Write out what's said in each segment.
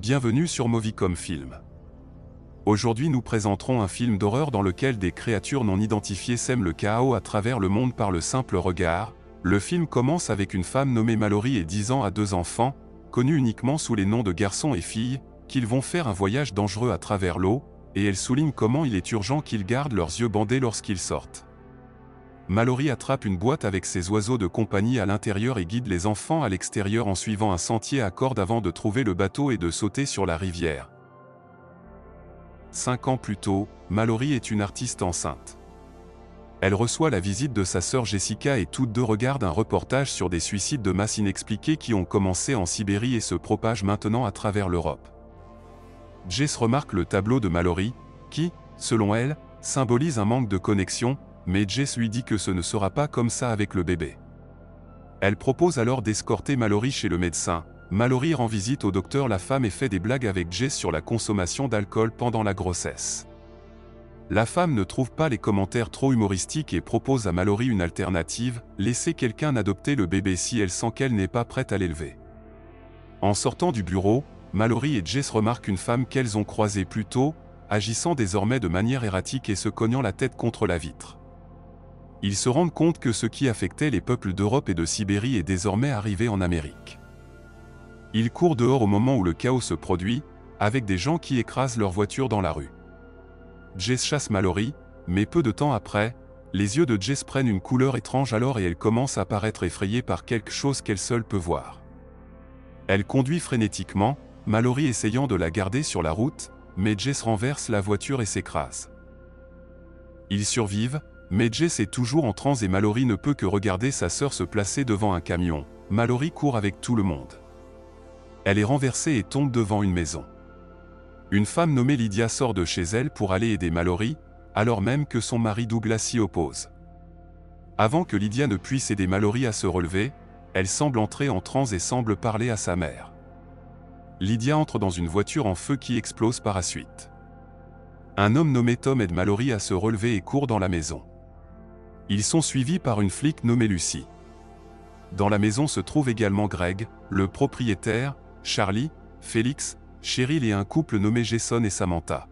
Bienvenue sur Movicom Film. Aujourd'hui nous présenterons un film d'horreur dans lequel des créatures non identifiées sèment le chaos à travers le monde par le simple regard. Le film commence avec une femme nommée Mallory et 10 ans à 2 enfants, connus uniquement sous les noms de garçons et filles, qu'ils vont faire un voyage dangereux à travers l'eau, et elle souligne comment il est urgent qu'ils gardent leurs yeux bandés lorsqu'ils sortent. Mallory attrape une boîte avec ses oiseaux de compagnie à l'intérieur et guide les enfants à l'extérieur en suivant un sentier à cordes avant de trouver le bateau et de sauter sur la rivière. 5 ans plus tôt, Mallory est une artiste enceinte. Elle reçoit la visite de sa sœur Jessica et toutes deux regardent un reportage sur des suicides de masse inexpliqués qui ont commencé en Sibérie et se propagent maintenant à travers l'Europe. Jess remarque le tableau de Mallory, qui, selon elle, symbolise un manque de connexion, mais Jess lui dit que ce ne sera pas comme ça avec le bébé. Elle propose alors d'escorter Mallory chez le médecin. Mallory rend visite au docteur la femme et fait des blagues avec Jess sur la consommation d'alcool pendant la grossesse. La femme ne trouve pas les commentaires trop humoristiques et propose à Mallory une alternative, laisser quelqu'un adopter le bébé si elle sent qu'elle n'est pas prête à l'élever. En sortant du bureau, Mallory et Jess remarquent une femme qu'elles ont croisée plus tôt, agissant désormais de manière erratique et se cognant la tête contre la vitre. Ils se rendent compte que ce qui affectait les peuples d'Europe et de Sibérie est désormais arrivé en Amérique. Ils courent dehors au moment où le chaos se produit, avec des gens qui écrasent leur voiture dans la rue. Jess chasse Mallory, mais peu de temps après, les yeux de Jess prennent une couleur étrange alors et elle commence à paraître effrayée par quelque chose qu'elle seule peut voir. Elle conduit frénétiquement, Mallory essayant de la garder sur la route, mais Jess renverse la voiture et s'écrase. Ils survivent, mais Jess est toujours en transe et Mallory ne peut que regarder sa sœur se placer devant un camion. Mallory court avec tout le monde. Elle est renversée et tombe devant une maison. Une femme nommée Lydia sort de chez elle pour aller aider Mallory, alors même que son mari Douglas s'y oppose. Avant que Lydia ne puisse aider Mallory à se relever, elle semble entrer en transe et semble parler à sa mère. Lydia entre dans une voiture en feu qui explose par la suite. Un homme nommé Tom aide Mallory à se relever et court dans la maison. Ils sont suivis par une flic nommée Lucy. Dans la maison se trouve également Greg, le propriétaire, Charlie, Félix, Cheryl et un couple nommé Jason et Samantha.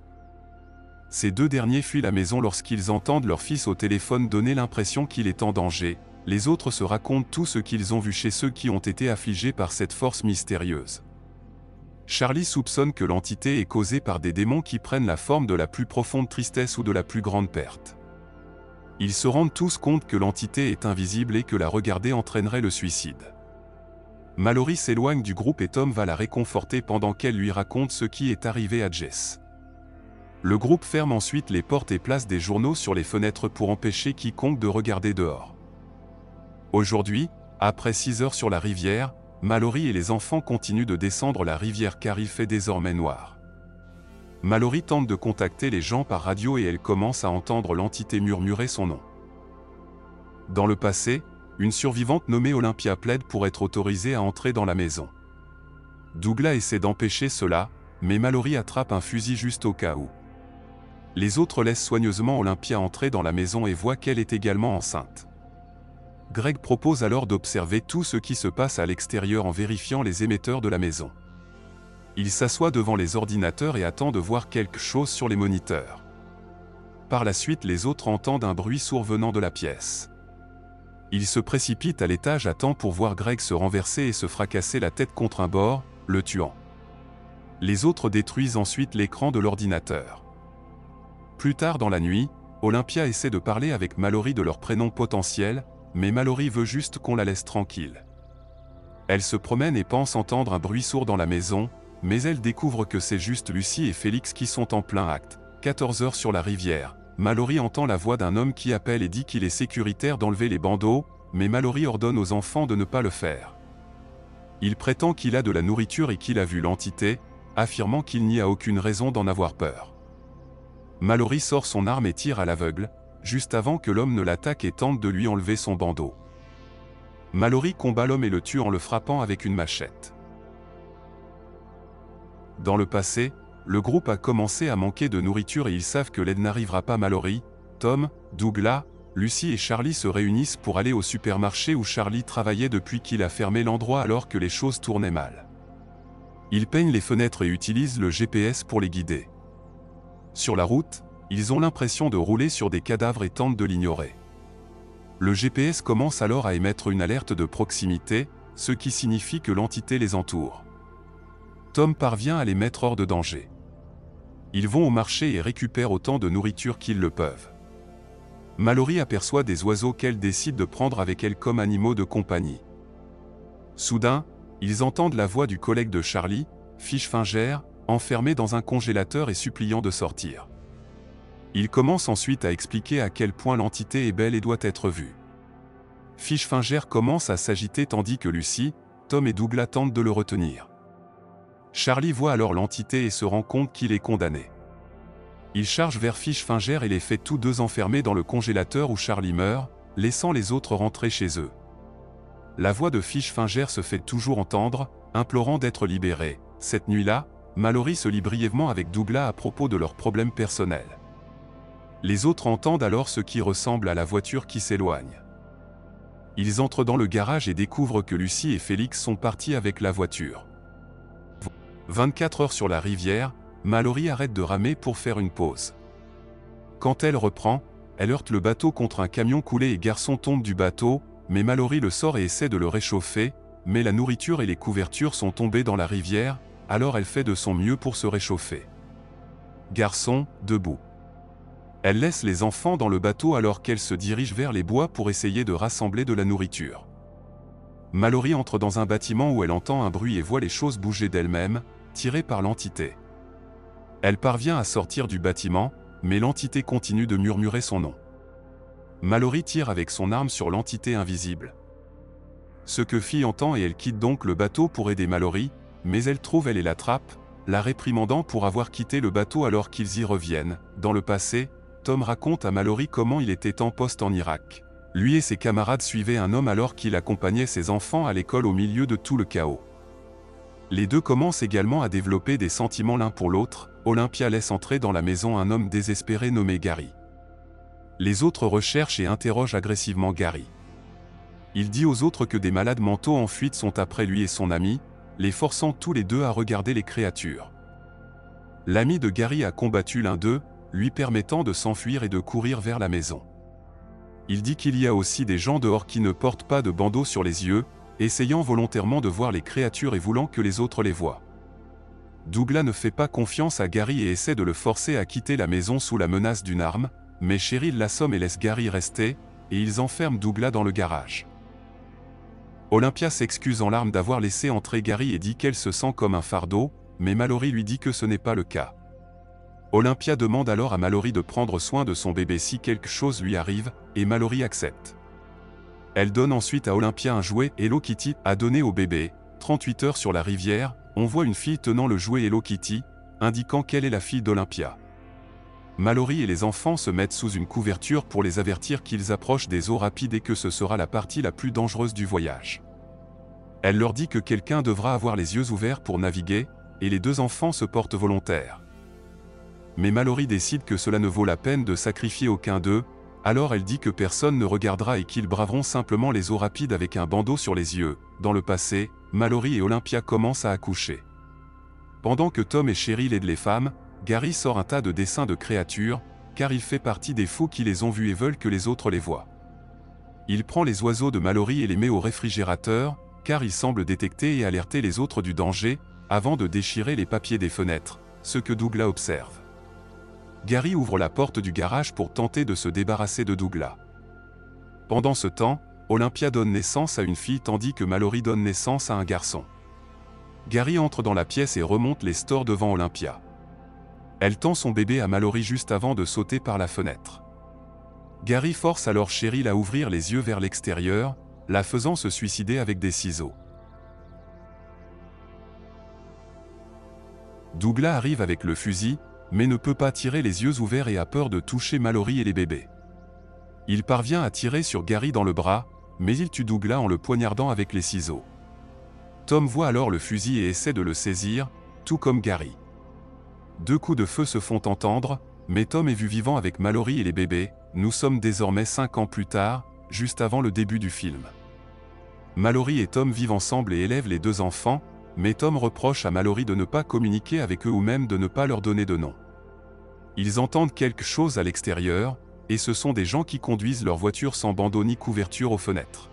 Ces deux derniers fuient la maison lorsqu'ils entendent leur fils au téléphone donner l'impression qu'il est en danger. Les autres se racontent tout ce qu'ils ont vu chez ceux qui ont été affligés par cette force mystérieuse. Charlie soupçonne que l'entité est causée par des démons qui prennent la forme de la plus profonde tristesse ou de la plus grande perte. Ils se rendent tous compte que l'entité est invisible et que la regarder entraînerait le suicide. Mallory s'éloigne du groupe et Tom va la réconforter pendant qu'elle lui raconte ce qui est arrivé à Jess. Le groupe ferme ensuite les portes et place des journaux sur les fenêtres pour empêcher quiconque de regarder dehors. Aujourd'hui, après 6 heures sur la rivière, Mallory et les enfants continuent de descendre la rivière car il fait désormais noir. Mallory tente de contacter les gens par radio et elle commence à entendre l'entité murmurer son nom. Dans le passé, une survivante nommée Olympia plaide pour être autorisée à entrer dans la maison. Douglas essaie d'empêcher cela, mais Mallory attrape un fusil juste au cas où. Les autres laissent soigneusement Olympia entrer dans la maison et voient qu'elle est également enceinte. Greg propose alors d'observer tout ce qui se passe à l'extérieur en vérifiant les émetteurs de la maison. Il s'assoit devant les ordinateurs et attend de voir quelque chose sur les moniteurs. Par la suite, les autres entendent un bruit sourd venant de la pièce. Ils se précipitent à l'étage à temps pour voir Greg se renverser et se fracasser la tête contre un bord, le tuant. Les autres détruisent ensuite l'écran de l'ordinateur. Plus tard dans la nuit, Olympia essaie de parler avec Mallory de leur prénom potentiel, mais Mallory veut juste qu'on la laisse tranquille. Elle se promène et pense entendre un bruit sourd dans la maison, mais elle découvre que c'est juste Lucy et Félix qui sont en plein acte. 14 heures sur la rivière, Mallory entend la voix d'un homme qui appelle et dit qu'il est sécuritaire d'enlever les bandeaux, mais Mallory ordonne aux enfants de ne pas le faire. Il prétend qu'il a de la nourriture et qu'il a vu l'entité, affirmant qu'il n'y a aucune raison d'en avoir peur. Mallory sort son arme et tire à l'aveugle, juste avant que l'homme ne l'attaque et tente de lui enlever son bandeau. Mallory combat l'homme et le tue en le frappant avec une machette. Dans le passé, le groupe a commencé à manquer de nourriture et ils savent que l'aide n'arrivera pas. Mallory, Tom, Douglas, Lucy et Charlie se réunissent pour aller au supermarché où Charlie travaillait depuis qu'il a fermé l'endroit alors que les choses tournaient mal. Ils peignent les fenêtres et utilisent le GPS pour les guider. Sur la route, ils ont l'impression de rouler sur des cadavres et tentent de l'ignorer. Le GPS commence alors à émettre une alerte de proximité, ce qui signifie que l'entité les entoure. Tom parvient à les mettre hors de danger. Ils vont au marché et récupèrent autant de nourriture qu'ils le peuvent. Mallory aperçoit des oiseaux qu'elle décide de prendre avec elle comme animaux de compagnie. Soudain, ils entendent la voix du collègue de Charlie, Fischfinger, enfermé dans un congélateur et suppliant de sortir. Il commence ensuite à expliquer à quel point l'entité est belle et doit être vue. Fischfinger commence à s'agiter tandis que Lucy, Tom et Douglas tentent de le retenir. Charlie voit alors l'entité et se rend compte qu'il est condamné. Il charge vers Fischfinger et les fait tous deux enfermer dans le congélateur où Charlie meurt, laissant les autres rentrer chez eux. La voix de Fischfinger se fait toujours entendre, implorant d'être libéré. Cette nuit-là, Mallory se lie brièvement avec Douglas à propos de leurs problèmes personnels. Les autres entendent alors ce qui ressemble à la voiture qui s'éloigne. Ils entrent dans le garage et découvrent que Lucy et Félix sont partis avec la voiture. 24 heures sur la rivière, Mallory arrête de ramer pour faire une pause. Quand elle reprend, elle heurte le bateau contre un camion coulé et Garçon tombe du bateau, mais Mallory le sort et essaie de le réchauffer, mais la nourriture et les couvertures sont tombées dans la rivière, alors elle fait de son mieux pour se réchauffer. Garçon, debout. Elle laisse les enfants dans le bateau alors qu'elle se dirige vers les bois pour essayer de rassembler de la nourriture. Mallory entre dans un bâtiment où elle entend un bruit et voit les choses bouger d'elles-mêmes, tirées par l'entité. Elle parvient à sortir du bâtiment, mais l'entité continue de murmurer son nom. Mallory tire avec son arme sur l'entité invisible. Ce que Fi entend et elle quitte donc le bateau pour aider Mallory, mais elle trouve elle et l'attrape, la réprimandant pour avoir quitté le bateau alors qu'ils y reviennent. Dans le passé, Tom raconte à Mallory comment il était en poste en Irak. Lui et ses camarades suivaient un homme alors qu'il accompagnait ses enfants à l'école au milieu de tout le chaos. Les deux commencent également à développer des sentiments l'un pour l'autre. Olympia laisse entrer dans la maison un homme désespéré nommé Gary. Les autres recherchent et interrogent agressivement Gary. Il dit aux autres que des malades mentaux en fuite sont après lui et son ami, les forçant tous les deux à regarder les créatures. L'ami de Gary a combattu l'un d'eux, lui permettant de s'enfuir et de courir vers la maison. Il dit qu'il y a aussi des gens dehors qui ne portent pas de bandeau sur les yeux, essayant volontairement de voir les créatures et voulant que les autres les voient. Douglas ne fait pas confiance à Gary et essaie de le forcer à quitter la maison sous la menace d'une arme, mais Cheryl l'assomme et laisse Gary rester, et ils enferment Douglas dans le garage. Olympia s'excuse en larmes d'avoir laissé entrer Gary et dit qu'elle se sent comme un fardeau, mais Mallory lui dit que ce n'est pas le cas. Olympia demande alors à Mallory de prendre soin de son bébé si quelque chose lui arrive, et Mallory accepte. Elle donne ensuite à Olympia un jouet Hello Kitty à donner au bébé. 38 heures sur la rivière, on voit une fille tenant le jouet Hello Kitty, indiquant qu'elle est la fille d'Olympia. Mallory et les enfants se mettent sous une couverture pour les avertir qu'ils approchent des eaux rapides et que ce sera la partie la plus dangereuse du voyage. Elle leur dit que quelqu'un devra avoir les yeux ouverts pour naviguer, et les deux enfants se portent volontaires. Mais Mallory décide que cela ne vaut la peine de sacrifier aucun d'eux, alors elle dit que personne ne regardera et qu'ils braveront simplement les eaux rapides avec un bandeau sur les yeux. Dans le passé, Mallory et Olympia commencent à accoucher. Pendant que Tom et Cheryl aident les femmes, Gary sort un tas de dessins de créatures, car il fait partie des fous qui les ont vus et veulent que les autres les voient. Il prend les oiseaux de Mallory et les met au réfrigérateur, car il semble détecter et alerter les autres du danger, avant de déchirer les papiers des fenêtres, ce que Douglas observe. Gary ouvre la porte du garage pour tenter de se débarrasser de Douglas. Pendant ce temps, Olympia donne naissance à une fille tandis que Mallory donne naissance à un garçon. Gary entre dans la pièce et remonte les stores devant Olympia. Elle tend son bébé à Mallory juste avant de sauter par la fenêtre. Gary force alors Cheryl à ouvrir les yeux vers l'extérieur, la faisant se suicider avec des ciseaux. Douglas arrive avec le fusil, mais ne peut pas tirer les yeux ouverts et a peur de toucher Mallory et les bébés. Il parvient à tirer sur Gary dans le bras, mais il tue Douglas en le poignardant avec les ciseaux. Tom voit alors le fusil et essaie de le saisir, tout comme Gary. 2 coups de feu se font entendre, mais Tom est vu vivant avec Mallory et les bébés. Nous sommes désormais 5 ans plus tard, juste avant le début du film. Mallory et Tom vivent ensemble et élèvent les 2 enfants, mais Tom reproche à Mallory de ne pas communiquer avec eux ou même de ne pas leur donner de nom. Ils entendent quelque chose à l'extérieur, et ce sont des gens qui conduisent leur voiture sans bandeau ni couverture aux fenêtres.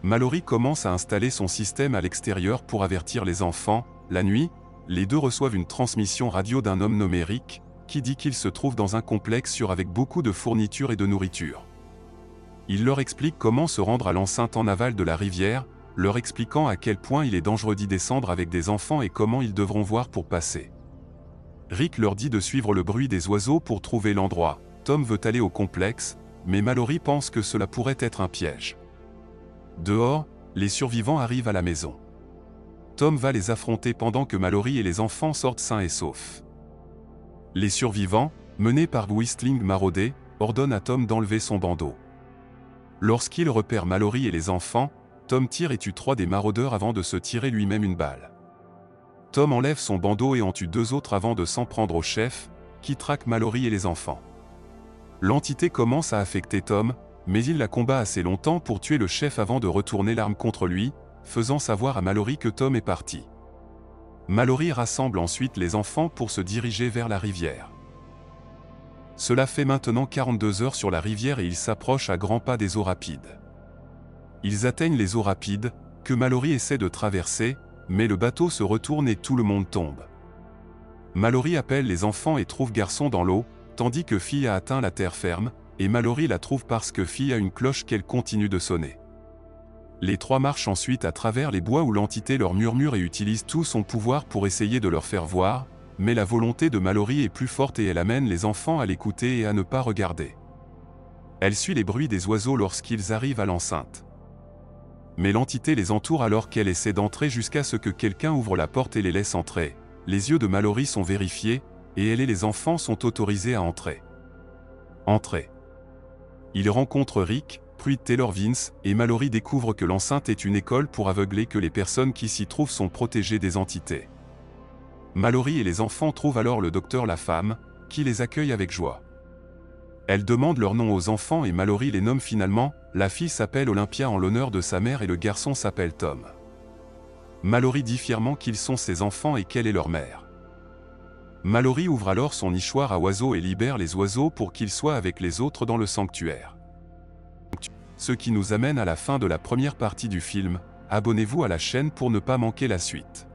Mallory commence à installer son système à l'extérieur pour avertir les enfants. La nuit, les deux reçoivent une transmission radio d'un homme nommé Rick, qui dit qu'il se trouve dans un complexe sûr avec beaucoup de fournitures et de nourriture. Il leur explique comment se rendre à l'enceinte en aval de la rivière, leur expliquant à quel point il est dangereux d'y descendre avec des enfants et comment ils devront voir pour passer. Rick leur dit de suivre le bruit des oiseaux pour trouver l'endroit. Tom veut aller au complexe, mais Mallory pense que cela pourrait être un piège. Dehors, les survivants arrivent à la maison. Tom va les affronter pendant que Mallory et les enfants sortent sains et saufs. Les survivants, menés par Whistling Marauder, ordonnent à Tom d'enlever son bandeau. Lorsqu'il repère Mallory et les enfants, Tom tire et tue 3 des maraudeurs avant de se tirer lui-même une balle. Tom enlève son bandeau et en tue 2 autres avant de s'en prendre au chef, qui traque Mallory et les enfants. L'entité commence à affecter Tom, mais il la combat assez longtemps pour tuer le chef avant de retourner l'arme contre lui, faisant savoir à Mallory que Tom est parti. Mallory rassemble ensuite les enfants pour se diriger vers la rivière. Cela fait maintenant 42 heures sur la rivière et ils s'approchent à grands pas des eaux rapides. Ils atteignent les eaux rapides, que Mallory essaie de traverser, mais le bateau se retourne et tout le monde tombe. Mallory appelle les enfants et trouve Garçon dans l'eau, tandis que Fille a atteint la terre ferme, et Mallory la trouve parce que Fille a une cloche qu'elle continue de sonner. Les 3 marchent ensuite à travers les bois où l'entité leur murmure et utilise tout son pouvoir pour essayer de leur faire voir, mais la volonté de Mallory est plus forte et elle amène les enfants à l'écouter et à ne pas regarder. Elle suit les bruits des oiseaux lorsqu'ils arrivent à l'enceinte. Mais l'entité les entoure alors qu'elle essaie d'entrer jusqu'à ce que quelqu'un ouvre la porte et les laisse entrer. Les yeux de Mallory sont vérifiés, et elle et les enfants sont autorisés à entrer. Entrez. Ils rencontrent Rick, Pruitt Taylor Vince, et Mallory découvre que l'enceinte est une école pour aveugler que les personnes qui s'y trouvent sont protégées des entités. Mallory et les enfants trouvent alors le docteur la femme, qui les accueille avec joie. Elle demande leur nom aux enfants et Mallory les nomme finalement. La fille s'appelle Olympia en l'honneur de sa mère et le garçon s'appelle Tom. Mallory dit fièrement qu'ils sont ses enfants et qu'elle est leur mère. Mallory ouvre alors son nichoir à oiseaux et libère les oiseaux pour qu'ils soient avec les autres dans le sanctuaire. Ce qui nous amène à la fin de la première partie du film. Abonnez-vous à la chaîne pour ne pas manquer la suite.